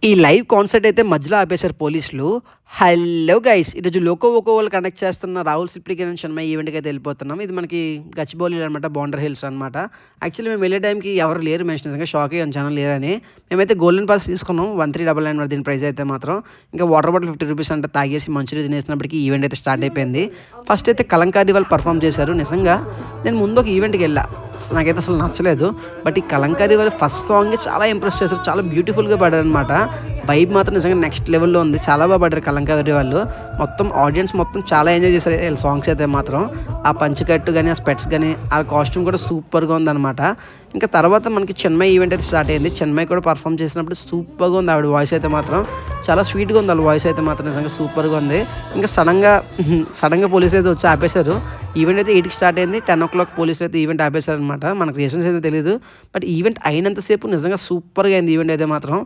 ఈ live concert అయితే మధ్యలో ఆపేశారు పోలీసులు. Hello guys! ఈరోజు 'లోకో ఓకో' వాళ్ళు కండక్ట్ చేస్తున్న 'రాహుల్ సిప్లిగంజ్ శర్మ' ఈవెంట్‌కి అయితే వెళ్ళిపోతున్నాం. ఇది మనకి గచ్చిబౌలిలో అనమాట. బౌండర్ హిల్స్ అనమాట. యాక్చువల్లీ మేము వెళ్ళే టైంకి ఎవరు లేరు మనిషి నిజంగా షాక్ అయ్యాం జనం లేరని. మేమైతే గోల్డెన్ పాస్ తీసుకున్నాం. 1399 దీని ప్రైస్ అయితే మాత్రం. ఇంకా వాటర్ బాటిల్ ₹50 అంట తాగేసి మంచినీళ్ళు తినేసినప్పటికి ఈవెంట్ అయితే స్టార్ట్ అయిపోయింది. ఫస్ట్ అయితే కలంకారీ వాళ్ళు పర్ఫార్మ్ చేశారు. నిజంగా నేను ముందు ఒక ఈవెంట్‌కి వెళ్ళా. నాకైతే అసలు నచ్చలేదు. బట్ ఈ కలంకారీ వాళ్ళు ఫస్ట్ సాంగే చాలా ఇంప్రెస్ చేశారు. చాలా బ్యూటిఫుల్‌గా పాడారనమాట. వైబ్ మాత్రం నిజంగా నెక్స్ట్ లెవెల్‌లో ఉంది. చాలా బాగా పాడారు కలంకారీ వాళ్ళు. మొత్తం ఆడియన్స్ మొత్తం చాలా ఎంజాయ్ చేశారు ఈళ్ళ సాంగ్స్ అయితే మాత్రం. ఆ పంచెకట్టు గాని, ఆ స్పెట్స్ గాని, ఆ కాస్ట్యూమ్ కూడా సూపర్‌గా ఉందనమాట. ఇంకా తర్వాత మనకి చిన్మయి ఈవెంట్ అయితే స్టార్ట్ అయింది. చిన్మయి కూడా పర్ఫార్మ్ చేసినప్పుడు సూపర్‌గా ఉంది ఆవిడ వాయిస్ అయితే మాత్రం. చాలా స్వీట్‌గా ఉంది ఆళ్ళ వాయిస్ అయితే మాత్రం నిజంగా సూపర్‌గా ఉంది. ఇంకా సడెన్‌గా పోలీసులు అయితే వచ్చి ఆపేశారు. ఈవెంట్ అయితే 8కి స్టార్ట్ అయింది. 10:00 పోలీసులు అయితే ఈవెంట్ ఆపేశారనమాట. మనకు రీజన్స్ అయితే తెలీదు. బట్ ఈవెంట్ అయినంత సేపు నిజంగా సూపర్‌గా అయింది ఈవెంట్ అయితే మాత్రం.